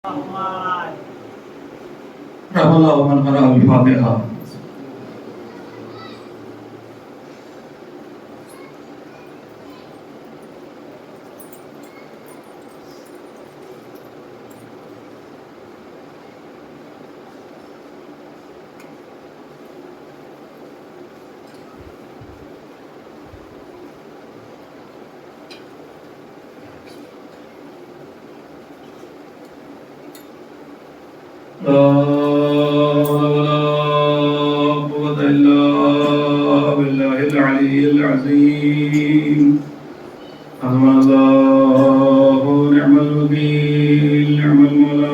رحم الله من قرأ الفاتحة. لا ولا قوة إلا بالله العلي العظيم. حسبنا الله ونعم الوكيل، نعم المولى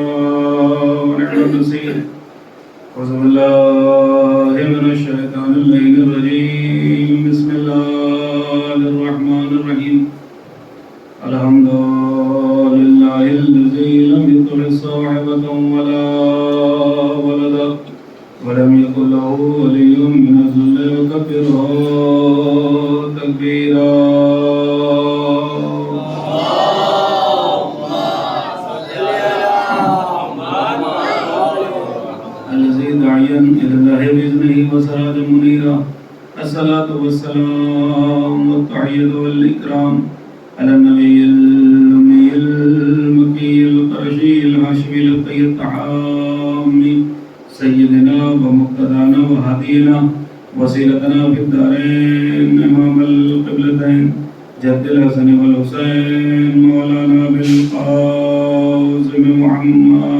ونعم النصير. أعوذ بالله من الشيطان اللعين الرجيم. بسم الله الرحمن الرحيم. الحمد لله الذي لم يتخذ صاحبة ولا ولدا ولم يكن له ولي من الذل وكبره تكبيرا. الذي داعيا إلى الله بإذنه وسراجا منيرا. الصلاة والسلام والتحية والإكرام على النبي الأمي المكي القرشي الهاشمي الطيب الطحامي سيدنا ومقتدانا وهدينا وسيلتنا في الدارين إمام القبلتين جد الحسن والحسين مولانا بالقاسم محمد.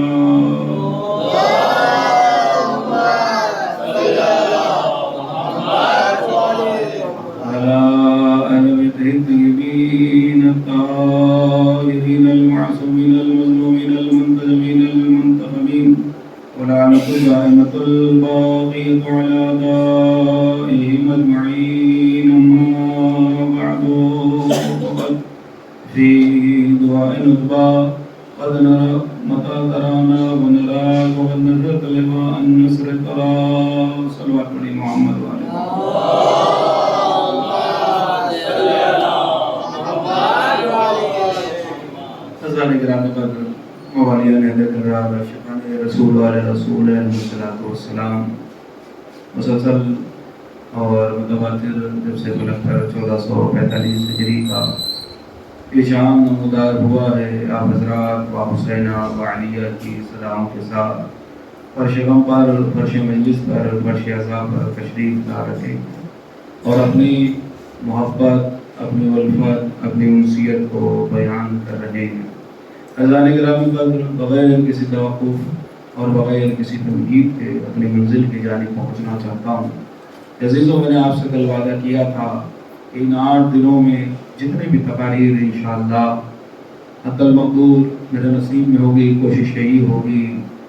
الطيبين الطاهرين المعصومين المظلومين المنتجبين المنتخبين ولعنة دائمة الباقية على أعدائهم أجمعين. أما بعد فقد في دعاء نطبا قد نرى متى ترانا ونراك وقد نزلت لما أن نصر ترى. صلوات على محمد وعلى گرامی قدر موالیان حضرت شفان رسول علیہ رسول علیہ السلام مسلسل اور متواتر جب سے بلکہ 1445 ہجری کا یہ شام نمودار ہوا ہے. آپ حضرات و حسینہ و علیہ کی سلام کے ساتھ فرش غم پر، فرش مجلس پر، فرش عزا پر تشریف لا رکھے اور اپنی محبت، اپنی الفت، اپنی انسیت کو بیان کر رہے ہیں. عزیزان گرامی قدر بغیر کسی توقف اور بغیر کسی تمہید کے اپنی منزل کی جانب پہنچنا چاہتا ہوں. عزیزوں، میں نے آپ سے کل وعدہ کیا تھا کہ ان 8 دنوں میں جتنے بھی تقاریر انشاءاللہ حتی المقدور میرے نصیب میں ہوگی، کوشش یہی ہوگی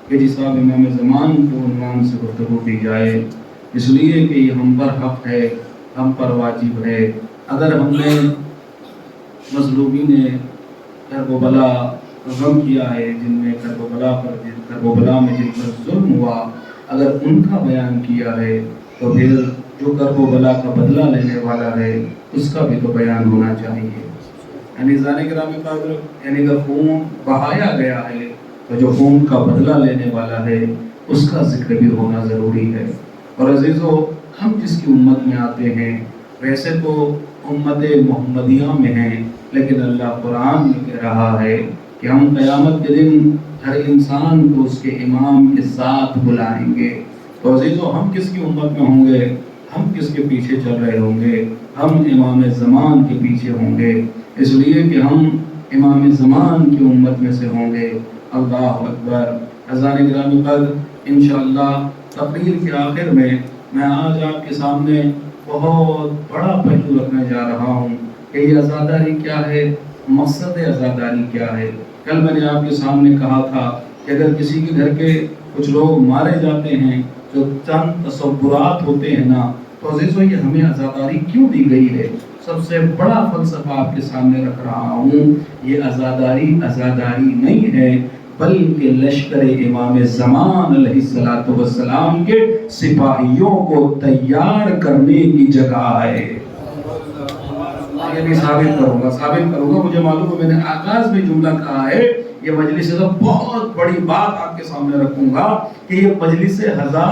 کہ جساب امام زمان کو عنوان سے گفتگو کی جائے، اس لیے کہ یہ ہم پر حق ہے، ہم پر واجب ہے. اگر ہم نے مظلومین کربلا غم کیا ہے، جن میں کربلا میں جن پر ظلم ہوا، اگر ان کا بیان کیا ہے تو پھر جو کربلا کا بدلہ لینے والا ہے اس کا بھی تو بیان ہونا چاہیے. یعنی زانے گرامی قدر، یعنی اگر خون بہایا گیا ہے تو جو خون کا بدلہ لینے والا ہے اس کا ذکر بھی ہونا ضروری ہے. اور عزیزو، ہم جس کی امت میں آتے ہیں ویسے تو امت محمدیہ میں ہیں، لیکن اللہ قرآن میں کہہ رہا ہے کہ ہم قیامت کے دن ہر انسان کو اس کے امام کے ساتھ بلائیں گے. تو عزیزو، ہم کس کی امت میں ہوں گے؟ ہم کس کے پیچھے چل رہے ہوں گے؟ ہم امام زمان کے پیچھے ہوں گے، اس لیے کہ ہم امام زمان کی امت میں سے ہوں گے. اللہ اکبر. عزیزان گرامی قدر، انشاءاللہ تقریر کے آخر میں آج آپ کے سامنے بہت بڑا پہلو رکھنے جا رہا ہوں کہ یہ عزاداری کیا ہے، مقصد عزاداری کیا ہے. کل میں نے آپ کے سامنے کہا تھا کہ اگر کسی کے گھر کے کچھ لوگ مارے جاتے ہیں، جو چند تصورات ہوتے ہیں نا، تو عزیزو یہ ہمیں عزاداری کیوں دی گئی ہے؟ سب سے بڑا فلسفہ آپ کے سامنے رکھ رہا ہوں. یہ عزاداری نہیں ہے، بلکہ لشکر امام زمان علیہ السلام کے سپاہیوں کو تیار کرنے کی جگہ ہے. یہ بھی ثابت کروں گا. مجھے معلوم ہے، میں نے آغاز میں جملہ کہا ہے یہ مجلس بہت بڑی بات آپ کے سامنے رکھوں گا کہ یہ مجلس عزا،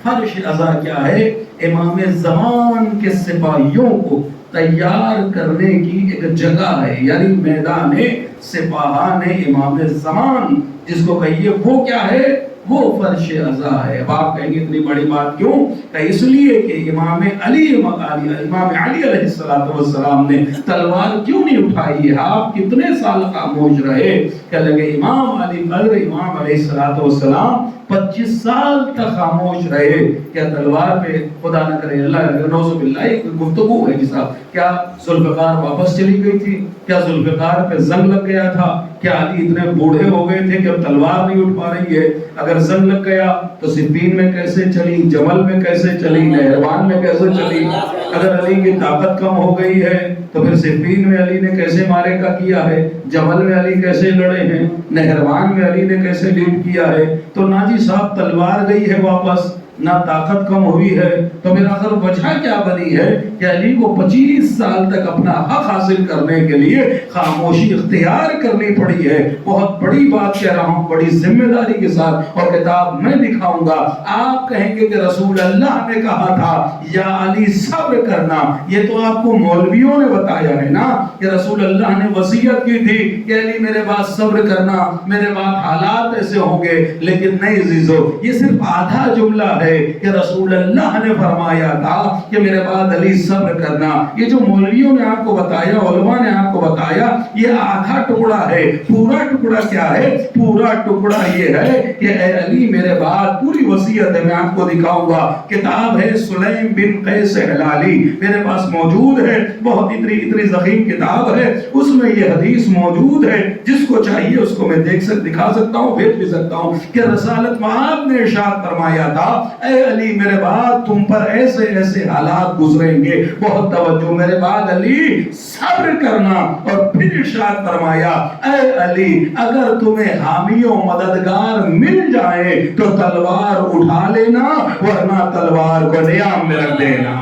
فرش عزا کیا ہے؟ امام زمان کے سپاہیوں کو تیار کرنے کی ایک جگہ ہے، یعنی میدان سپاہان امام زمان جس کو کہیے وہ کیا ہے؟ وہ فرش عزا ہے۔ اب آپ کہیں گے اتنی بڑی بات کیوں؟ کہ اس لیے کہ امام علی علیہ السلام نے تلوار کیوں نہیں اٹھائی ہے؟ آپ کتنے سال خاموش رہے؟ کہ لگے امام علی امام علیہ السلام 25 سال تک خاموش رہے۔ کیا تلوار پہ خدا نہ کرے اللہ نعوذ باللہ ایک گفتگو ہے جی صاحب، کیا ذوالفقار واپس چلی گئی تھی؟ کیا ذوالفقار پہ زنگ لگ گیا تھا؟ کیا علی اتنے بوڑھے ہو گئے تھے کہ اب تلوار نہیں اٹھ پا رہی ہے؟ اگر زنگ لگ گیا تو صفین میں کیسے چلی، جمل میں کیسے چلی، نہروان میں کیسے چلی؟ اگر علی کی طاقت کم ہو گئی ہے تو پھر صفین میں علی نے کیسے مارے کا کیا ہے، جمل میں علی کیسے لڑے ہیں، نہروان میں علی نے کیسے لیڈ کیا ہے؟ تو نا جی صاحب تلوار گئی ہے واپس، نہ طاقت کم ہوئی ہے، تو پھر آخر وجہ کیا بنی ہے کہ علی کو 25 سال تک اپنا حق حاصل کرنے کے لیے خاموشی اختیار کرنی پڑی ہے۔ بہت بڑی بات کہہ رہا ہوں، بڑی ذمہ داری کے ساتھ، اور کتاب میں دکھاؤں گا۔ آپ کہیں گے کہ رسول اللہ نے کہا تھا یا علی صبر کرنا، یہ تو آپ کو مولویوں نے بتایا ہے نا کہ رسول اللہ نے وصیت کی تھی کہ علی میرے بعد صبر کرنا، میرے بعد حالات ایسے ہوں گے، لیکن نہیں عزیزو، یہ صرف آدھا جملہ ہے کہ رسول اللہ نے فرمایا تھا کہ میرے بعد علی صبر کرنا۔ یہ جو مولویوں نے آپ کو بتایا، علماء نے آپ کو بتایا، یہ آدھا ٹکڑا ہے۔ پورا ٹکڑا کیا ہے؟ پورا ٹکڑا یہ ہے کہ اے علی میرے بعد، پوری وصیت ہے، میں آپ کو دکھاؤں گا، کتاب ہے سلیم بن قیس ہلالی، میرے پاس موجود ہے، بہت اتنی ضخیم کتاب ہے، اس میں یہ حدیث موجود ہے، جس کو چاہیے اس کو میں دکھا سکتا ہوں، بھیج بھی سکتا ہوں کہ رسالت میں آپ نے ارشاد فرمایا تھا اے علی میرے بعد تم پر ایسے ایسے حالات گزریں گے، بہت توجہ، میرے بعد علی صبر کرنا، اور پھر ارشاد فرمایا اے علی اگر تمہیں حامی و مددگار مل جائے تو تلوار اٹھا لینا، ورنہ تلوار کو نیام میں رکھ دینا۔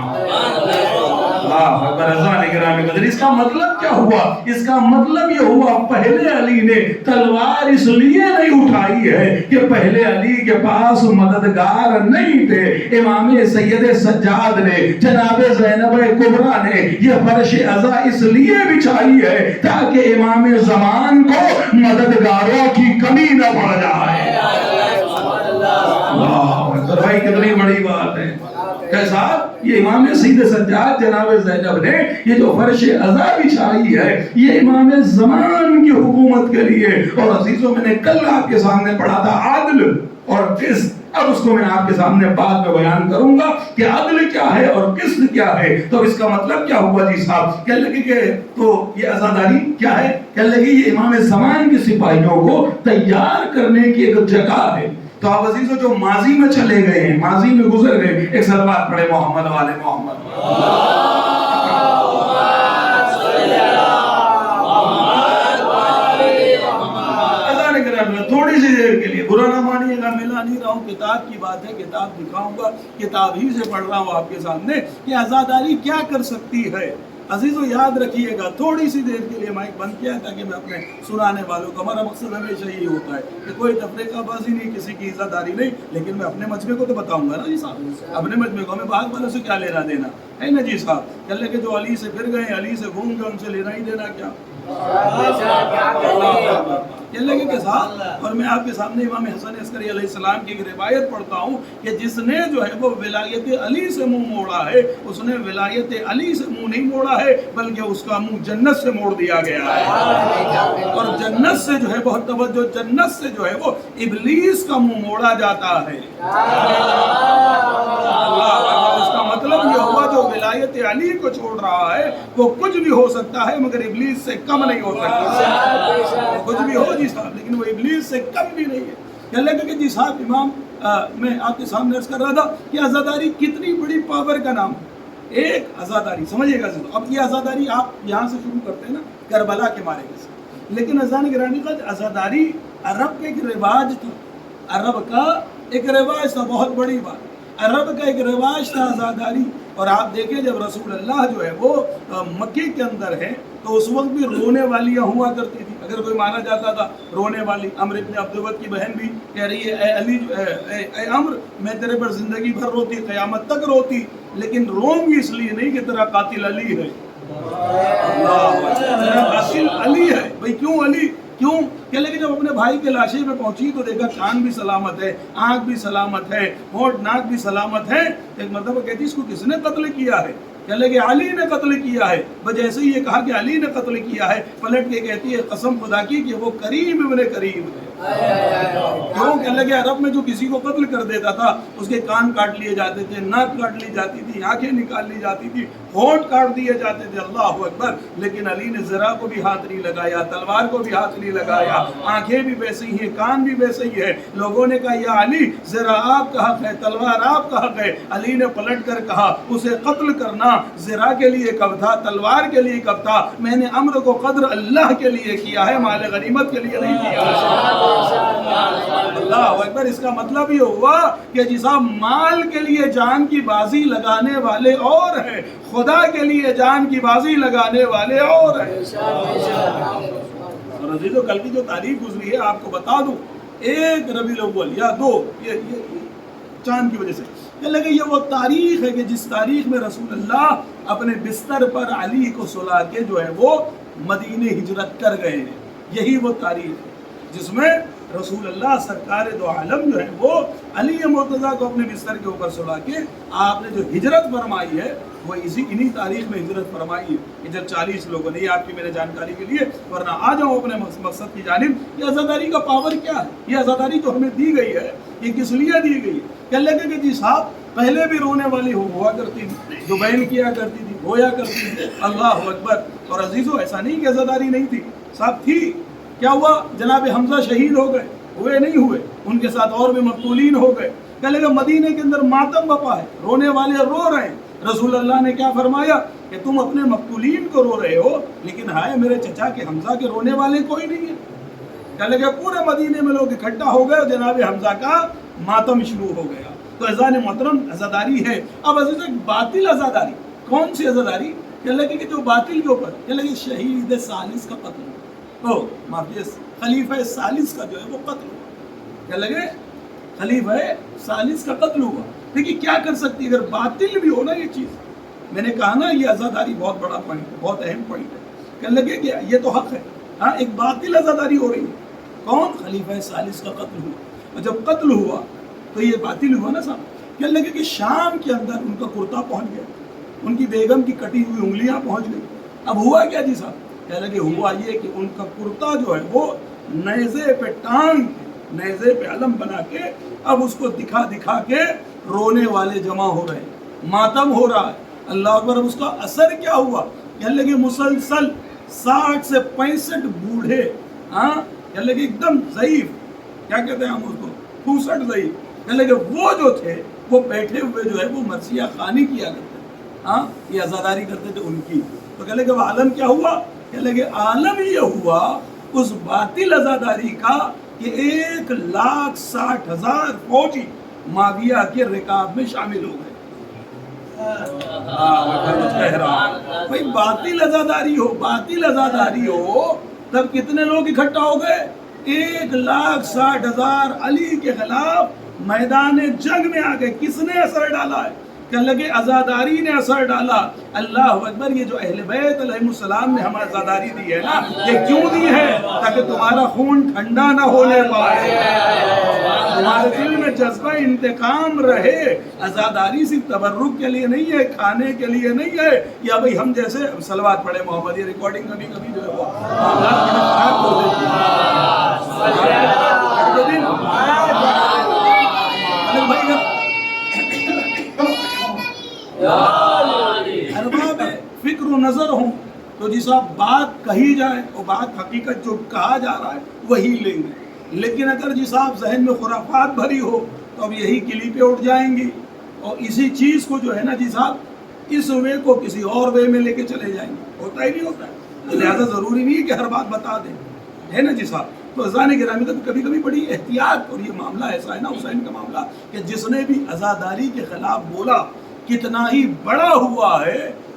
اس کا مطلب کیا ہوا؟ اس کا مطلب یہ ہوا پہلے علی نے تلوار اس لیے نہیں اٹھائی ہے کہ پہلے علی کے پاس مددگار نہیں تھے۔ امام سید سجاد نے، جناب زینب کبریٰ نے یہ فرش عزا اس لیے بچھائی ہے تاکہ امام زمان کو مددگاروں کی کمی نہ پڑ جائے۔ اللہ بھائی کتنی بڑی بات ہے کہ صاحب یہ امام سید سجاد جناب زینب نے یہ جو فرش عزا بچھائی ہے یہ امام زمان کی حکومت کے لیے۔ اور عزیزوں میں نے کل آپ کے سامنے پڑھا تھا عدل اور قسط، اب اس کو میں آپ کے سامنے بعد میں بیان کروں گا کہ عدل کیا ہے اور قسط کیا ہے۔ تو اس کا مطلب کیا ہوا جی صاحب؟ کہنے لگے کہ تو یہ عزاداری کیا ہے؟ کہنے لگے یہ امام زمان کے سپاہیوں کو تیار کرنے کی ایک جگہ ہے۔ تو آپ عزیزو جو ماضی میں چلے گئے ہیں، ماضی میں گزر گئے، ایک صلوات پڑھے محمد والے محمد۔ تھوڑی سی دیر کے لیے برا نہ مانیے گا، ملا نہیں رہا ہوں، کتاب کی بات ہے، کتاب دکھاؤں گا، کتاب ہی سے پڑھ رہا ہوں آپ کے سامنے کہ عزاداری کیا کر سکتی ہے۔ عزیزو یاد رکھیے گا، تھوڑی سی دیر کے لیے مائک بند کیا ہے تاکہ میں اپنے سنانے والوں کو، ہمارا مقصد ہمیشہ یہی ہوتا ہے کہ کوئی تفریقہ بازی نہیں، کسی کی عزاداری نہیں، لیکن میں اپنے مجمع کو تو بتاؤں گا نا جی صاحب، اپنے مجمع کو، ہمیں باغ والوں سے کیا لینا دینا ہے نا جی صاحب۔ کہنے لگے جو علی سے پھر گئے، علی سے گھوم گئے، ان سے لینا ہی دینا کیا؟ کہنے لگے کہ صاحب، اور میں آپ کے سامنے امام حسن عسکری علیہ السلام کی ایک روایت پڑھتا ہوں کہ جس نے جو ہے وہ ولایت علی سے منہ موڑا ہے، اس نے ولایت علی سے منہ نہیں موڑا ہے بلکہ اس کا منہ جنت سے موڑ دیا گیا ہے۔ اور جنت سے جو ہے، بہت توجہ، جنت سے جو ہے وہ ابلیس کا منہ موڑا جاتا ہے۔ اس کا مطلب یہ ہوا جو ولایت علی کو چھوڑ رہا ہے وہ کچھ بھی ہو سکتا ہے مگر ابلیس سے کم نہیں ہو سکتا۔ کچھ بھی ہو جی صاحب، لیکن وہ ابلیس سے کم بھی نہیں ہے۔ کہنے لگے کہ جی صاحب امام، میں آپ کے سامنے عرض کر رہا تھا کہ عزاداری کتنی بڑی پاور کا نام ہے۔ ایک عزاداری سمجھے گا، اب یہ عزاداری آپ یہاں سے شروع کرتے ہیں نا کربلا کے مارے کے ساتھ، لیکن عزیزان گرامی کا عزاداری عرب کا ایک رواج تھا، عرب کا ایک رواج تھا، بہت بڑی بات، عرب کا ایک رواج تھا عزاداری۔ اور آپ دیکھیں جب رسول اللہ جو ہے وہ مکے کے اندر ہے تو اس وقت بھی رونے والیاں ہوا کرتی تھی۔ اگر کوئی مانا جاتا تھا رونے والی، عمرو بن عبدود کی بہن بھی کہہ رہی ہے اے علی اے عمرو میں تیرے پر زندگی بھر روتی، قیامت تک روتی، لیکن روؤں گی اس لیے نہیں کہ تیرا قاتل علی ہے۔ تیرا قاتل علی ہے۔ بھئی کیوں علی؟ کیوں؟ کہ لیکن جب اپنے بھائی کے لاشے پہ پہنچی تو دیکھا کان بھی سلامت ہے، آنکھ بھی سلامت ہے، ہونٹ ناک بھی سلامت ہے۔ ایک مرتبہ کہتی اس کو کس نے قتل کیا ہے؟ کہہ لے کہ علی نے قتل کیا ہے۔ جیسے ہی یہ کہا کہ علی نے قتل کیا ہے، پلٹ کے کہتی ہے قسم خدا کی کہ وہ کریم ابن کریم ہے۔ کیوں؟ کہنے لگے عرب میں جو کسی کو قتل کر دیتا تھا اس کے کان کاٹ لیے جاتے تھے، ناک کاٹ لی جاتی تھی، آنکھیں نکال لی جاتی تھی، ہونٹ کاٹ دیے جاتے تھے، اللہ اکبر۔ لیکن علی نے ذرا کو بھی ہاتھ نہیں لگایا، تلوار کو بھی ہاتھ نہیں لگایا، آنکھیں بھی ویسے ہی ہیں، کان بھی ویسے ہی ہے۔ لوگوں نے کہا یا علی ذرا آپ کا حق ہے، تلوار آپ کا حق ہے۔ علی نے پلٹ کر کہا اسے قتل کرنا ذرا کے لیے کب تھا، تلوار کے لیے کب تھا؟ میں نے امر کو قدر اللہ کے لیے کیا ہے، مال غنیمت کے لیے نہیں کیا۔ اللہ اکبر۔ اس کا مطلب یہ ہوا کہ جی صاحب مال کے لیے جان کی بازی لگانے والے اور ہیں، خدا کے لیے جان کی بازی لگانے والے اور ہیں۔ اور عزیزو کل کی جو تاریخ گزری ہے آپ کو بتا دوں، ایک ربیع الاول یا دو یہ چاند کی وجہ سے کہ لگے یہ وہ تاریخ ہے کہ جس تاریخ میں رسول اللہ اپنے بستر پر علی کو سلا کے جو ہے وہ مدینے ہجرت کر گئے ہیں۔ یہی وہ تاریخ ہے جس میں رسول اللہ سرکار دو عالم جو ہے وہ علی مرتضیٰ کو اپنے بستر کے اوپر سلا کے آپ نے جو ہجرت فرمائی ہے وہ انہی تاریخ میں ہجرت فرمائی ہے۔ ہجرت 40 لوگوں نے، یہ آپ کی میرے جانکاری کے لیے، ورنہ آ جاؤں اپنے مقصد کی جانب۔ یہ عزاداری کا پاور کیا ہے؟ یہ عزاداری جو ہمیں دی گئی ہے یہ کس لیے دی گئی ہے؟ کہنے لگے کہ جی صاحب پہلے بھی رونے والی ہوا کرتی تھی، زبین کیا کرتی تھی، رویا کرتی تھی، اللہ اکبر۔ اور عزیزو ایسا نہیں کہ عزاداری نہیں تھی، صاحب تھی۔ کیا ہوا؟ جناب حمزہ شہید ہو گئے، ہوئے نہیں ہوئے، ان کے ساتھ اور بھی مقتولین ہو گئے۔ کہنے لگے مدینے کے اندر ماتم بپا ہے، رونے والے رو رہے ہیں۔ رسول اللہ نے کیا فرمایا کہ تم اپنے مقتولین کو رو رہے ہو لیکن ہائے میرے چچا کے حمزہ کے رونے والے کوئی نہیں ہے۔ کہنے لگے پورے مدینے میں لوگ اکٹھا ہو گئے اور جناب حمزہ کا ماتم شروع ہو گیا۔ تو اذان محترم عزاداری ہے۔ اب عزیز ایک باطل عزاداری، کون سی عزاداری؟ کہنے لگے کہ جو باطل کے اوپر، کہنے لگے شہید ثالث کا قتل ہوا، معافی خلیفہ ثالث کا جو ہے وہ قتل ہوا۔ کہنے لگے خلیفہ ثالث کا قتل ہوا۔ دیکھیے کیا کر سکتی ہے اگر باطل بھی ہو نا یہ چیز۔ میں نے کہا نا یہ عزاداری بہت بڑا پوائنٹ ہے، بہت اہم پوائنٹ ہے۔ کہنے لگے کہ یہ تو حق ہے، ہاں ایک باطل عزاداری ہو رہی ہے۔ کون؟ خلیفہ ثالث کا قتل ہوا۔ اور جب قتل ہوا تو یہ باطل ہوا نا صاحب۔ کہنے لگے کہ شام کے اندر ان کا کرتا پہنچ گیا، ان کی بیگم کی کٹی ہوئی انگلیاں پہنچ گئی۔ اب ہوا کیا جی صاحب؟ کہنے لگے ہوا یہ کہ ان کا کرتا جو ہے وہ نیزے پہ ٹانگ، نیزے پہ علم بنا کے اب اس کو دکھا دکھا کے رونے والے جمع ہو رہے ہیں، ماتم ہو رہا ہے۔ اللہ اکبر۔ اب اس کا اثر کیا ہوا؟ کہنے لگے مسلسل 60 سے 65 بوڑھے، ہاں کہنے لگے ایک دم ضعیف، کیا کہتے ہیں ہم اس کو، 65 ضعیف، کہنے لگے وہ جو تھے وہ بیٹھے ہوئے جو ہے وہ مرثیہ خوانی کیا کرتے تھے، ہاں یہ عزاداری کرتے تھے ان کی۔ تو کہنے لگے وہ عالم کیا ہوا؟ کہنے لگے عالم یہ ہوا اس باطل عزاداری کا کہ 1,60,000 فوجی معاویہ کے رکاب میں شامل ہو گئے۔ بھائی باطل عزاداری ہو، باطل عزاداری ہو تب کتنے لوگ اکٹھا ہو گئے؟ 1,60,000 علی کے خلاف میدان جنگ میں آ گئے۔ کس نے اثر ڈالا ہے؟ کہنے لگے عزاداری نے اثر ڈالا۔ اللہ اکبر۔ یہ جو اہل بیت علیہ السلام نے ہمیں عزاداری دی ہے نا، یہ کیوں دی ہے؟ تاکہ تمہارا خون ٹھنڈا نہ ہونے پائے، تمہارے دل میں جذبہ انتقام رہے۔ عزاداری صرف تبرک کے لیے نہیں ہے، کھانے کے لیے نہیں ہے، یا بھئی ہم جیسے صلوات پڑھے محمد، یہ ریکارڈنگ کبھی کبھی جو ہے وہ خراب کر دیتی ارباب فکر و نظر ہوں تو جی صاحب بات کہی جائے اور بات حقیقت جو کہا جا رہا ہے وہی لیں گے۔ لیکن اگر جی صاحب ذہن میں خرافات بھری ہو تو اب یہی کلیپیں اٹھ جائیں گی اور اسی چیز کو جو ہے نا جی صاحب اس وے کو کسی اور وے میں لے کے چلے جائیں گے۔ ہوتا ہی نہیں ہوتا ہے، لہٰذا ضروری نہیں ہے کہ ہر بات بتا دیں، ہے نا جی صاحب۔ تو اذان گرامی کا کبھی کبھی بڑی احتیاط، اور یہ معاملہ ایسا ہے نا حسین کا معاملہ کہ جس نے بھی عزاداری کے خلاف بولا کتنا ہی بڑا ہوا ہے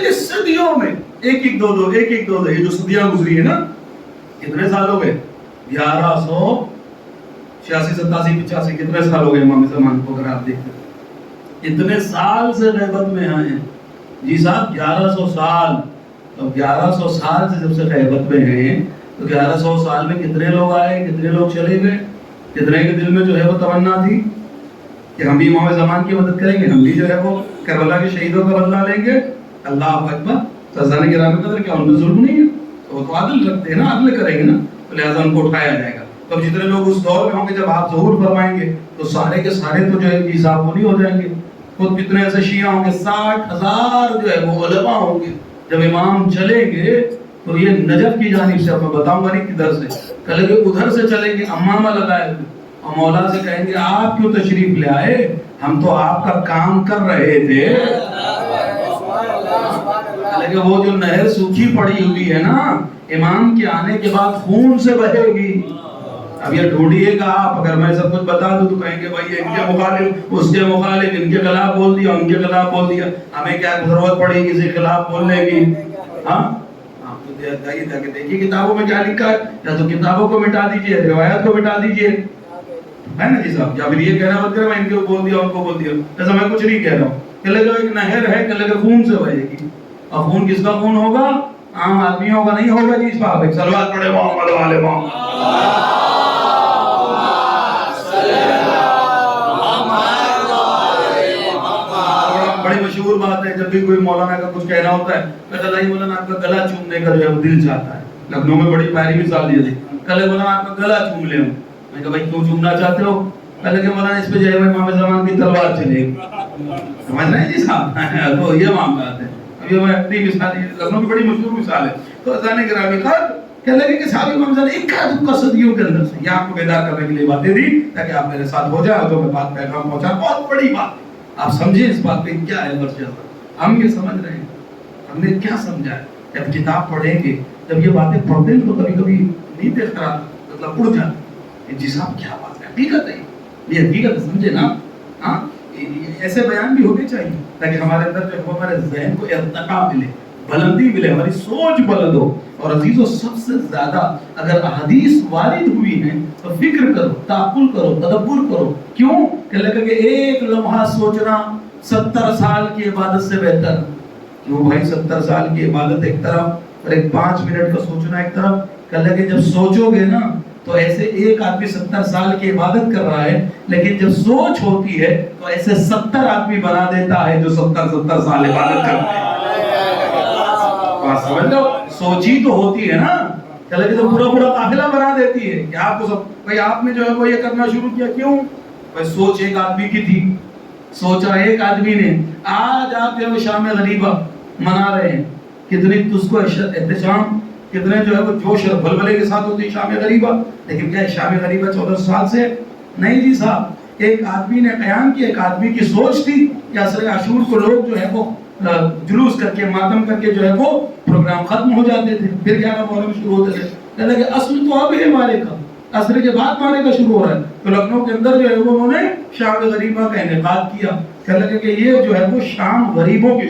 کہ صدیوں میں ایک ایک دو دو یہ جو صدیاں گزری ہے نا، کتنے سال ہو گئے؟ 1186 87 85 کتنے سال ہو گئے امام زمان کو؟ اگر آپ دیکھتے اتنے سال سے غیبت میں آئے ہیں جی صاحب، 1100 سال. تو 1100 سال سے جب سے غیبت میں ہیں تو 1100 سال میں کتنے لوگ آئے، کتنے لوگ چلے گئے، کتنے کے دل میں جو ہے وہ تمنا تھی کہ ہم بھی امام زمان کی مدد کریں گے، ہم بھی جو ہے وہ کربلا کے شہیدوں کا بدلہ لیں گے. اللہ اکبر. سزانے گرامی قدر کیا ان پہ ظلم نہیں ہے؟ تو وہ تو عدل رکھتے ہیں نا، عدل کریں گے نا، تو لہٰذا ان کو اٹھایا جائے گا. تو اب جتنے لوگ اس دور میں ہوں گے جب آپ ظہور فرمائیں گے تو سارے کے سارے تو جو ہے حساب وہ نہیں ہو جائیں گے. خود کتنے ایسے شیعہ ہوں گے، 60,000 جو ہے وہ علماء ہوں گے. جب امام چلیں گے تو یہ نجف کی جانب سے، میں بتاؤں گا نہیں کدھر سے، کہلے کہ ادھر سے چلیں گے امامہ لگائے اور مولا سے کہیں گے آپ کیوں تشریف لے آئے، ہم تو آپ کا کام کر رہے تھے. لیکن وہ جو نہر سوکھی پڑی ہوئی ہے نا، امام کے آنے کے بعد خون سے بہے گی. اب یہ ڈھونڈیے گا آپ، اگر میں سب کچھ بتا دوں تو کہیں گے بھائی ان کے مخالف، اس کے مخالف، ان کے خلاف بول دیا، ان کے خلاف بول دیا، ہمیں کیا ضرورت پڑی کسی کے خلاف بولنے کی؟ ہاں آپ تو دیکھیے کتابوں میں کیا لکھا ہے، یا تو کتابوں کو مٹا دیجئے، روایات کو مٹا دیجئے، ہے نا جی صاحب. یا پھر یہ کہنا مت کرے میں ان کو بول دیا ان کو بول دیا، ایسا میں کچھ نہیں کہہ رہا ہوں. کہ لگا ایک نہر ہے، کہ لگا خون سے بہے گی. اور خون کس کا خون ہوگا؟ عام آدمیوں کا نہیں ہوگا جی صاحب. ایک صلوات پڑھے محمد والے محمد. بڑی مشہور بات ہے، جب بھی کوئی مولانا کا کچھ کہنا ہوتا ہے کہتا ہے مولانا آپ کا گلا چومنے کا جو ہے وہ دل چاہتا ہے. لکھنؤ میں بڑی پیاری مثال دی تھی، کہے مولانا آپ کا گلا چوم لے. میں کہا بھائی کیوں چومنا چاہتے ہو؟ کہے کہ مولانا اس پہ جو ہے امام زمان کی تلوار چلے گی. سمجھ رہے ہیں جی صاحب؟ تو یہ معاملات ہیں. اب یہ میں اپنی مثال، لکھنؤ کی بڑی مشہور مثال ہے. تو اذان گرامی خط کہنے لگے کہ صحابی امام زمان ایک کا صدیوں کے اندر سے یہ آپ کو بیدار کرنے کے لیے باتیں دی تاکہ آپ میرے ساتھ ہو جائے اور جو میں بات پیغام پہنچا. بہت بڑی بات آپ سمجھیں اس بات پہ کیا ہے مرجع. ہم یہ سمجھ رہے ہیں، ہم نے کیا سمجھا ہے. جب کتاب پڑھیں گے، جب یہ باتیں پڑھتے ہیں تو کبھی کبھی نیند خراب مطلب اڑ جاتی. جی صاحب کیا بات ہے، حقیقت ہے یہ حقیقت سمجھے نا. ہاں ایسے بیان بھی ہونے چاہیے تاکہ ہمارے اندر جو ہمارے ذہن کو ارتقا ملے، بلندی ملے، ہماری سوچ بلند ہو. اور عزیزو سب سے زیادہ اگر احادیث وارد ہوئی ہیں تو فکر کرو، تعقل کرو، تدبر کرو. کیوں کہ لگا کہ ایک لمحہ سوچنا 70 سال کی عبادت سے بہتر. کیوں بھائی 70 سال کی عبادت ایک طرف اور ایک 5 منٹ کا سوچنا ایک طرف. کہ لگے جب سوچو گے نا تو ایسے ایک آدمی 70 سال کی عبادت کر رہا ہے، لیکن جب سوچ ہوتی ہے تو ایسے 70 آدمی بنا دیتا ہے جو 70 سال عبادت کرتے ہیں. سمجھ لو، سوچی تو ہوتی ہے نا، چلے تو پورا قافلہ بنا دیتی ہے کہ آپ کو سب بھائی آپ نے جو ہے وہ یہ کرنا شروع کیا. کیوں بھائی سوچ ایک آدمی کی تھی، سوچا ایک آدمی نے. آج آپ جو ہے شام غریبہ منا رہے ہیں، کتنی اس کو احتشام، کتنے جو ہے وہ جوش اور بلبلے کے ساتھ ہوتی شام غریبہ. لیکن کیا شام غریبہ 14 سال سے نہیں جی صاحب. ایک آدمی نے قیام کیا، ایک آدمی کی سوچ تھی کہ عصر عاشور کو لوگ جو ہے وہ جلوس کر کے ماتم کر کے جو ہے وہ پروگرام ختم ہو جاتے تھے، پھر 11 محرم شروع ہوتے تھے. کہنے کہ اصل تو اب ہے ہمارے کا، عصر کے بعد مانے کا شروع ہو رہا ہے. تو لکھنؤ کے اندر جو ہے وہ انہوں نے شام غریبہ کا انعقاد کیا. کہنے لگے کہ یہ جو ہے وہ شام غریبوں کی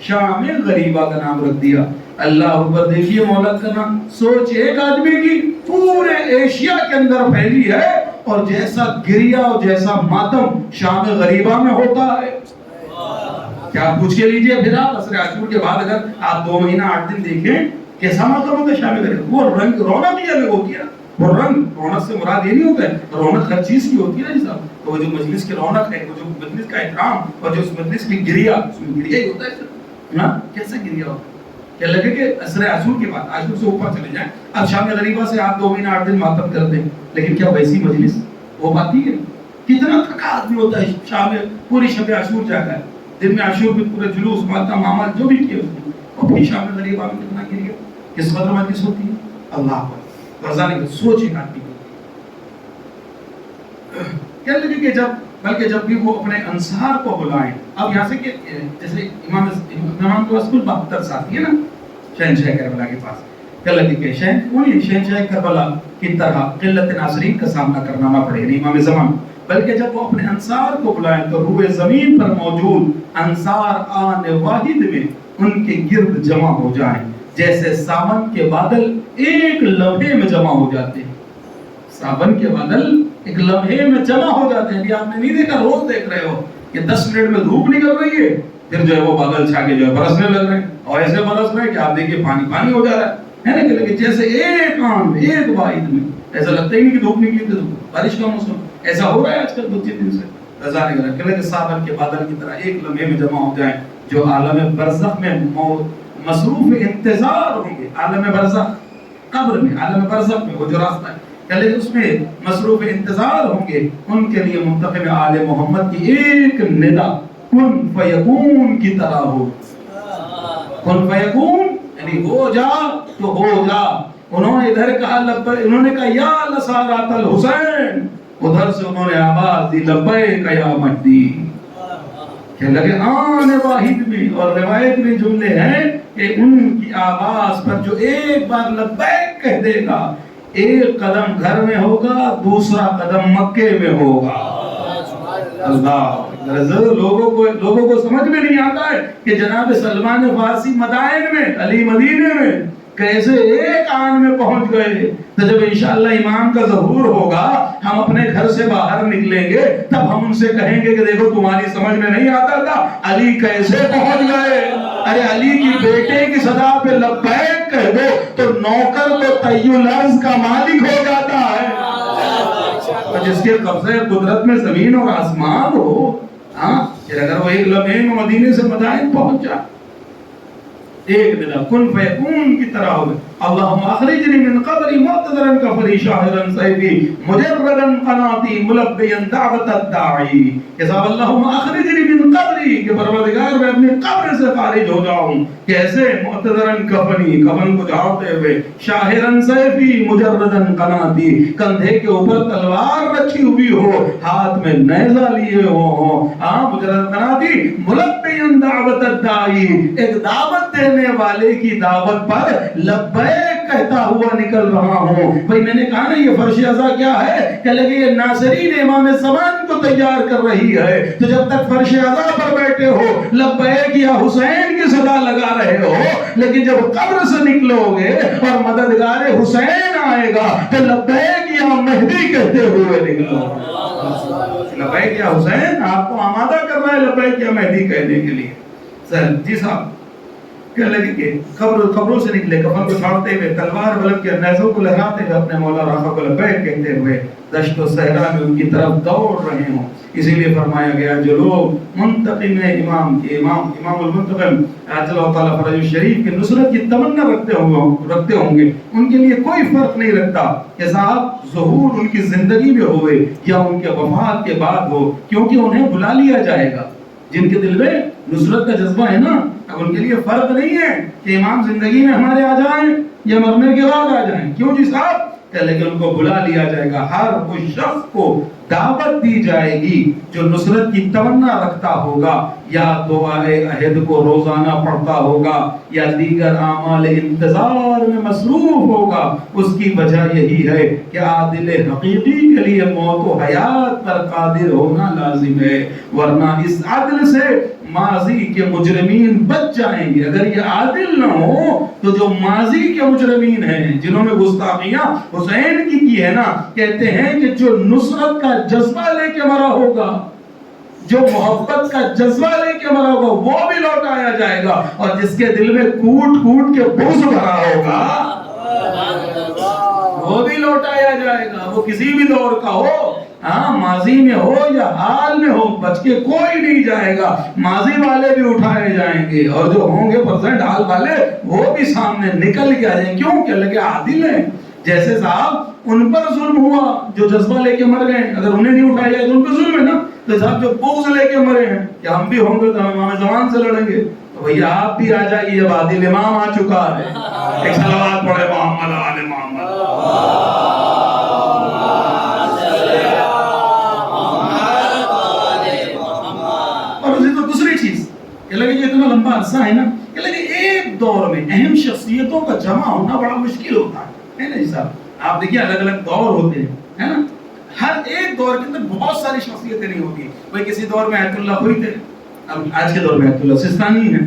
شام غریبہ کا نام رکھ دیا. اللہ اکبر. دیکھیے مولا کا نام، سوچ ایک آدمی کی پورے ایشیا کے اندر پھیلی ہے، اور جیسا گریا اور جیسا ماتم شام غریبہ میں ہوتا ہے. کیا پوچھ کے لیجئے پھر آپ عصر عاشور کے بعد اگر آپ 2 مہینہ 8 دن دیکھیں کیسا ماتم ہوتا ہے شام غریبہ. وہ رنگ رونق ہی الگ ہوتی ہے. وہ رونق سے مراد یہ نہیں ہوتا ہے، رونق ہر چیز کی ہوتی ہے نا جی صاحب. تو وہ جو مجلس کی رونق ہے، وہ جو مجلس کا احترام اور جو اس مجلس کی گریا، اس میں گریا ہی ہوتا ہے نا. کیسا گریا ہوتا ہے؟ کہ لگے کہ عصر عاشور کے بعد، عاشور سے اوپر چلے جائیں، اب شام غریبہ سے آپ 2 مہینہ 8 دن ماتم کر دیں، لیکن کیا ویسی مجلس ہو پاتی ہے؟ کتنا تھکا آدمی ہوتا ہے شام میں، پوری شب عاشور جاتا ہے، دن میں عاشور میں پورے جلوس ماتم عمل جو بھی کیے اس نے، اور پھر شام غریبہ میں کتنا گریا. کس قدر مجلس ہوتی ہے اللہ پر رضا نہیں. سوچ ایک آدمی کو کہہ لگے کہ بلکہ جب بھی وہ اپنے انصار کو بلائیں. اب یہاں سے کہ جیسے امام کے پاس کل 72 ساتھی ہے نا شہنشاہ کربلا کے پاس. کہہ لگے کہ شہنشاہ کربلا کی طرح قلت ناصرین کا سامنا کرنا نہ پڑے یعنی امام زمان، بلکہ جب وہ اپنے انصار کو بلائیں تو روئے زمین پر موجود انصار آن واحد میں ان کے گرد جمع ہو جائیں جیسے ساون کے بادل ایک لمحے میں جمع ہو جاتے ہیں. ساون کے بادل ایک لمحے میں جمع ہو جاتے ہیں. آپ نے نہیں دیکھا، روز دیکھ رہے ہو کہ 10 منٹ میں دھوپ نکل رہی ہے، پھر جو ہے وہ بادل چھا کے جو ہے برسنے لگ رہے ہیں، اور ایسے برس رہے ہیں کہ آپ دیکھیے پانی ہو جا رہا ہے نا. کہ جیسے ایک آن میں ایک واحد میں ایسا لگتا ہی نہیں کہ دھوپ نکلی تھی، بارش کا موسم ایسا ہو رہا ہے آج کل 2-3 دن سے. رضا نے کہا کہ ساون کے بادل کی طرح ایک لمحے میں جمع ہو جائیں جو عالم برزخ میں مصروف انتظار ہوں گے. عالم برزخ قبر میں، عالم برزخ میں وہ جو راستہ ہے کہ اس میں مصروف انتظار ہوں گے، ان کے لیے منتخب آل محمد کی ایک ندا کن فیکون کی طرح ہو. کن فیکون یعنی ہو جا تو ہو جا. انہوں نے ادھر کہا لبیک، انہوں نے کہا یا لسارات الحسین، ادھر سے انہوں نے آواز دی لبیک یا مہدی. کہ لگے آن واحد میں، اور روایت میں جملے ہیں کہ ان کی آواز پر جو ایک بار لبیک کہہ دے گا، ایک قدم گھر میں ہوگا، دوسرا قدم مکے میں ہوگا. اللہ لوگوں کو سمجھ میں نہیں آتا ہے کہ جناب سلمان فارسی مدائن میں، علی مدینے میں کیسے ایک آن میں پہنچ گئے. تو جب انشاءاللہ امام کا ظہور ہوگا، ہم اپنے گھر سے باہر نکلیں گے، تب ہم ان سے کہیں گے کہ دیکھو تمہاری سمجھ میں نہیں آتا تھا علی کیسے پہنچ گئے. ارے علی کی بیٹے کی صدا پہ لبیک کہہ دو تو نوکر تو طی الارض کا مالک ہو جاتا ہے، جس کے قبضے قدرت میں زمین اور آسمان ہو. ہاں پھر اگر وہ ایک لمحے میں مدینے سے مدائن پہنچ جائے، ایک ندا کن فیکون کی طرح ہو. اللہم اخرجنی من قبری معتذرا کفری شاہرا سیفی مجردا قناتی ملبیا دعوت الداعی. کہ صاحب اللہم اخرجنی من قبری، کہ پروردگار میں اپنی قبر سے خارج ہو جاؤں. کیسے؟ معتذرا کفنی، کفن کو جھاڑتے ہوئے، شاہرا سیفی مجردا قناتی، کندھے کے اوپر تلوار رکھی ہوئی ہو، ہاتھ میں نیزہ لیے ہوں. مجردا قناتی ملبیا دعوت الداعی، ایک دعوت دینے والے کی دعوت پر لبیک کہتا ہوا نکل رہا ہوں. بھئی میں نے کہا نا یہ فرش ازا کیا ہے، کہ لگے یہ ناصرین امام زمان کو تیار کر رہی ہے. تو جب تک فرش ازا پر بیٹھے ہو لبیک یا حسین کی صدا لگا رہے ہو، لیکن جب قبر سے نکلو گے اور مددگار حسین آئے گا تو لبیک یا مہدی کہتے ہوئے نکلو. لبیک یا حسین آپ کو آمادہ کر رہا ہے لبیک یا مہدی کہنے کے لیے. سر جی صاحب کہنے لگے کہ قبروں سے نکلے، کفن کو چھاڑتے ہوئے، تلوار بلند کے نیزوں کو لہراتے ہوئے، اپنے مولا راقہ کو لبیک کہتے ہوئے دشت و صحرا میں ان کی طرف دوڑ رہے ہوں. اسی لیے فرمایا گیا جو لوگ منتقم امام المنتقم عجل اللہ تعالیٰ فرج الشریف کی نصرت کی تمنا رکھتے ہوں گے، ان کے لیے کوئی فرق نہیں رکھتا کہ صاحب ظہور ان کی زندگی میں ہوئے یا ان کے وفات کے بعد ہو، کیونکہ انہیں بلا لیا جائے گا. جن کے دل میں نصرت کا جذبہ ہے نا، اب ان کے لیے فرق نہیں ہے کہ امام زندگی میں ہمارے آ جائیں یا مرنے کے بعد آ جائیں. کیوں جی صاحب؟ لیکن ان کو بلا لیا جائے گا. ہر اس شخص کو دعوت دی جائے گی جو نصرت کی تمنا رکھتا ہوگا، یا دعائے عہد کو روزانہ پڑھتا ہوگا، یا دیگر اعمال انتظار میں مصروف ہوگا. اس کی وجہ یہی ہے کہ عادل حقیقی کے لیے موت و حیات پر قادر ہونا لازم ہے، ورنہ اس عدل سے ماضی کے مجرمین بچ جائیں گے. اگر یہ عادل نہ ہو تو جو ماضی کے مجرمین ہیں جنہوں نے گستاخیاں حسین کی ہے نا، کہتے ہیں کہ جو نصرت کا جذبہ لے کے مرا ہوگا، جو محبت کا جذبہ لے کے مرا ہوگا، وہ بھی لوٹایا جائے گا. اور جس کے دل میں کوٹ کوٹ کے بغض بھرا ہوگا وہ بھی لوٹایا جائے گا. وہ کسی بھی دور کا ہو، ماضی میں ہو یا حال میں ہو، بچ کے کوئی نہیں جائے گا. ماضی والے بھی اٹھائے جائیں گے اور جو ہوں گے پرزنٹ حال والے وہ بھی سامنے نکل کے آ جائیں گے. کیوں؟ کہ لگے عادل ہیں. جیسے صاحب ان پر ظلم ہوا جو جذبہ لے کے مر گئے، اگر انہیں نہیں اٹھایا جائے تو ان پر ظلم ہے نا. تو صاحب جو بغض لے کے مرے ہیں کہ ہم بھی ہوں گے تو ہم امام زمان سے لڑیں گے، تو بھیا آپ بھی آ جائیے. جب عادل امام آ چکا ہے، ایک صلوات پڑھے محمد آل محمد. کہ لگے یہ اتنا لمبا عرصہ ہے نا، کہ لگے ایک دور میں اہم شخصیتوں کا جمع ہونا بڑا مشکل ہوتا ہے نا جی صاحب. آپ دیکھیے الگ الگ دور ہوتے ہیں ہے نا، ہر ایک دور کے اندر بہت ساری شخصیتیں نہیں ہوتی. کوئی کسی دور میں آیت اللہ ہوئی تھے، اب آج کے دور میں آیت اللہ سستانی ہیں،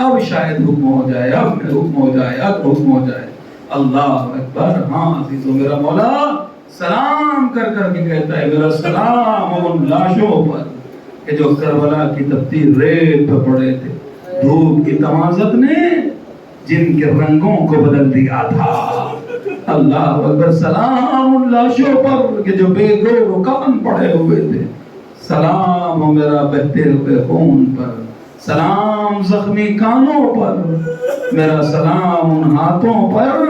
اب شاید حکم ہو جائے، اب حکم ہو جائے، اب حکم ہو جائے۔ اللہ اکبر۔ ہاں عزیزو، میرا مولا سلام کر کر کے کہتا ہے میرا سلام ان لاشوں پر کہ جو کربلا کی تپتی ریت پہ پڑے تھے، دھوپ کی تمازت نے جن کے رنگوں کو بدل دیا تھا۔ اللہ اکبر۔ سلام ان لاشوں پر کہ جو بے گور و کفن پڑے ہوئے تھے، سلام ہو میرا بہتے ہوئے خون پر، سلام زخمی کانوں پر، میرا سلام ان ہاتھوں پر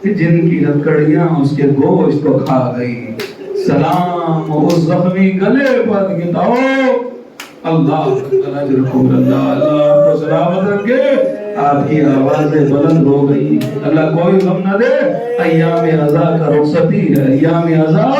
کہ جن کی ہتکڑیاں اس کے گوشت کو کھا گئی، سلام اس زخمی گلے پر کہ تو اللہ اللہ آپ کو سلامت رکھے۔ آپ کی آوازیں بلند ہو گئی، اللہ کوئی غم نہ دے۔ ایام عزا کا رخصتی ہے، ایام عزا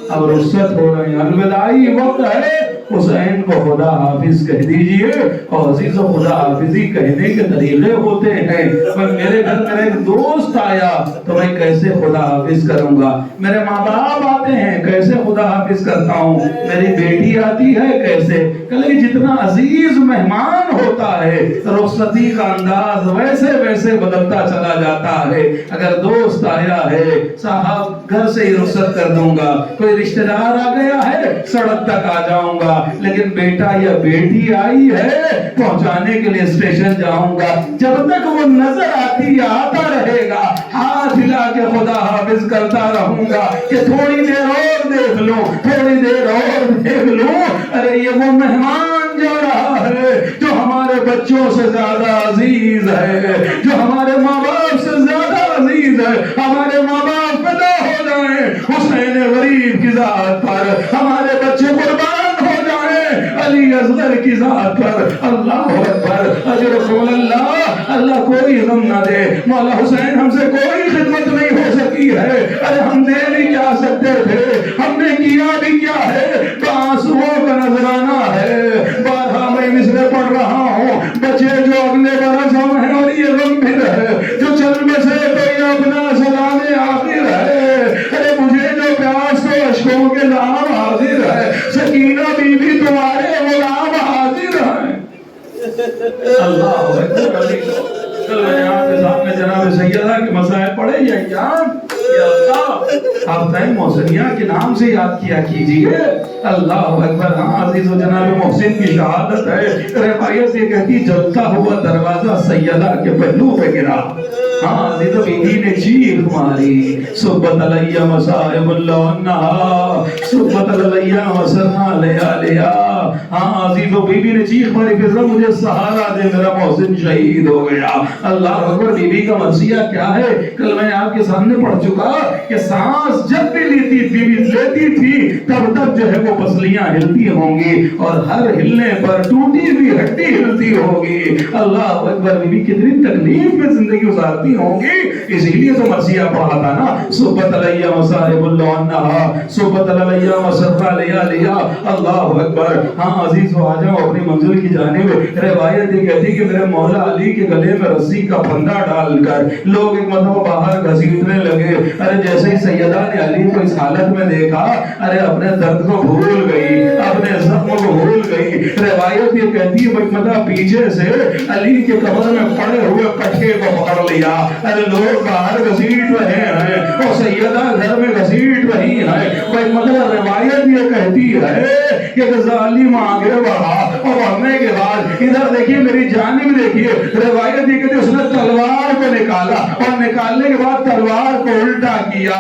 اب رخصت ہو رہے ہیں، الوداعی وقت ہے۔ حسین کو خدا حافظ کہہ دیجئے، اور عزیز و خدا حافظی کہنے کے طریقے ہوتے ہیں۔ پر میرے گھر میرا ایک دوست آیا تو میں کیسے خدا حافظ کروں گا؟ میرے ماں باپ آتے ہیں کیسے خدا حافظ کرتا ہوں؟ میری بیٹی آتی ہے کیسے؟ کہ جتنا عزیز مہمان ہوتا ہے رخصتی کا انداز ویسے ویسے بدلتا چلا جاتا ہے۔ اگر دوست آیا ہے صاحب گھر سے ہی رخصت کر دوں گا، کوئی رشتہ دار آ گیا ہے سڑک تک آ جاؤں گا، لیکن بیٹا یا بیٹی آئی ہے پہنچانے کے لیے اسٹیشن جاؤں گا۔ جب تک وہ نظر آتی یا آتا رہے گا ہاتھ ہلا کے خدا حافظ کرتا رہوں گا کہ تھوڑی دیر اور دیکھ لوں، تھوڑی دیر اور دیکھ لوں۔ ارے یہ وہ مہمان جا رہا ہے جو ہمارے بچوں سے زیادہ عزیز ہے، جو ہمارے ماں باپ سے زیادہ عزیز ہے۔ ہمارے ماں باپ فدا ہو جائیں حسین غریب کی ذات پر، ہمارے بچے قربان ہو جائیں علی اصغر کی ذات پر۔ اللہ اکبر۔ اجر رسول اللہ، اللہ کوئی غم نہ دے۔ مولا حسین ہم سے کوئی خدمت نہیں ہو سکی ہے، ارے ہم دے بھی کیا سکتے تھے، ہم نے کیا بھی کیا ہے؟ آنسوؤں کا نذرانہ ہے۔ بارہا میں مثلیں پڑھ رہا ہوں، بچے جو اگلے برس ہم ہیں اور یہ غم بھی ہے، جو چل بسے کوئی اپنا سلام آخر ہے۔ ارے مجھے جو پیاس تو اشکوں کے نام حاضر ہے، سکینہ بی بی تمہارے غلام حاضر ہیں۔ اللہ اکبر۔ کل میں نے آپ کے سامنے جناب سیدہ کے مسائل پڑھے، یہ ایام یا اللہ آپ تائیں محسنیہ کے نام سے یاد کیا کیجئے۔ اللہ اکبر۔ ہاں عزیز و جناب محسن کی شہادت ہے، روایت یہ کہتی جلتا ہوا دروازہ سیدہ کے پہلو پہ گرا۔ ہاں عزیز و بیوی نے چیخ ماری، صبت علیہ مصائب اللہ انہا، صبت علیہ وسرنا لیا لیا۔ ہاں عزیز و بیوی نے چیخ ماری، فضل مجھے سہارا دے، میرا محسن شہید ہو گیا۔ اللہ اکبر۔ بیوی کا مرثیہ کیا ہے؟ کل میں آپ کے سامنے پڑھ چکا کہ سانس جب بھی لیتی تھی تب تک جو ہے وہ پسلیاں ہلتی ہوں گی، اور ہر ہلنے پر ٹوٹی ہوئی ہڈی ہلتی ہوگی۔ اللہ اکبر۔ بیوی کتنی تکلیف میں زندگی گزارتی ہوں گی، اسی لیے تو مرثیہ پڑھا تھا نا، صبت علیہ مصائب اللہ انہا، صبت علیہ مسرہ لیا لیا۔ اللہ اکبر۔ ہاں عزیز و آ جاؤ اپنی منزل کی جانب۔ روایت یہ کہتی کہ میرے مولا علی کے گلے میں رسی کا پھندا ڈال کر لوگ ایک مرتبہ باہر گھسیٹنے لگے۔ ارے جیسے ہی سیدہ نے علی کو اس حالت میں دیکھا، ارے اپنے درد کو بھول گئی، اپنے زخم کو بھول گئی۔ روایت یہ کہتی ہے مطلب پیچھے سے علی کے قبر میں پڑے ہوئے پٹکے کو پکڑ لیا۔ ارے لوگ باہر گھسیٹ رہے ہیں اور سیدہ گھر میں گھسیٹ رہی ہے۔ مطلب روایت یہ کہتی ہے کہ ظالم آگے بڑھا اور بڑھنے کے بعد ادھر دیکھیے میری جانب دیکھیے، روایت یہ کہتی ہے اس نے تلوار کو نکالا اور نکالنے کے بعد تلوار کو الٹا کیا۔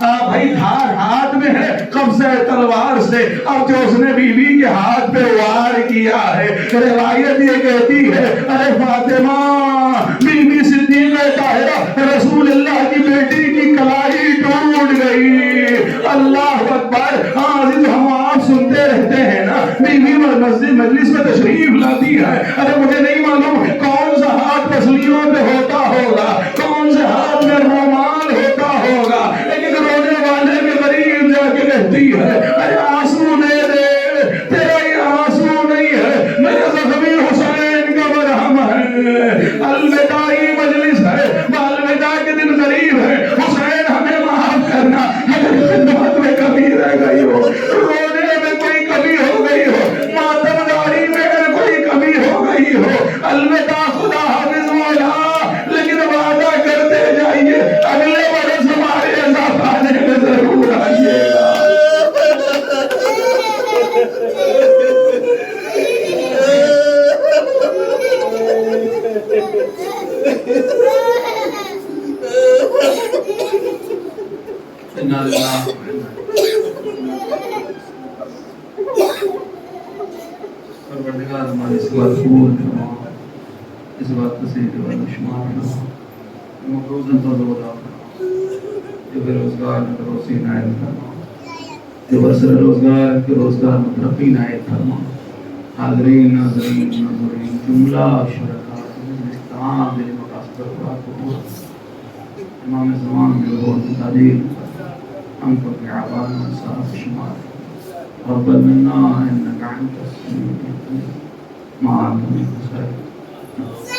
بھائی دھار ہاتھ میں ہے، قبضہ تلوار سے اب جو اس نے بیوی کے ہاتھ پہ وار کیا ہے، روایت یہ کہتی ہے ارے فاطمہ بی بی صدیقہ طاہرہ رسول اللہ کی بیٹی کی کلائی ٹوٹ گئی۔ اللہ اکبر۔ ہاں عزیز ہم آپ سنتے رہتے ہیں نا، بیوی مسجد مجلس میں تشریف لاتی ہے، ارے مجھے نہیں معلوم کون سا ہاتھ پسلیوں پہ ہوتا ہوگا، کون سے ہاتھ میں رومال ہوتا ہوگا، لیکن رونے والے کے قریب جا کے کہتی ہے ارے آنسو دے دے، تیرا یہ آنسو نہیں ہے، میرے زخمی حسین کا مرہم ہے۔ الوداعی مجلس ہے، الوداع کے دن قریب ہے، حسین ہمیں معاف کرنا اگر خدمت میں کمی رہ گئی ہو، رونے میں کوئی کمی ہو گئی ہو، ماتم داری میں اگر کوئی کمی ہو گئی ہو، الوداع خدا حافظ انا للہ و انا پروردگار ہمارے اس بات قبول فرما، اس بات کو صحیح و شمار فرما، مقروضن تو زودا فرما، جو بے روزگار میں روزی نائل فرما، جو برسر روزگار کے روزگار میں ترقی نائل فرما۔ حاضرین ناظرین ناظرین جملہ شرکا مجلس دل مقاصد اور قبول، امام زمان میں لوگوں کی تعدیل ہم کو کی عوام و صاف شمار، رب منا انك انت السميع العليم ما انت من خير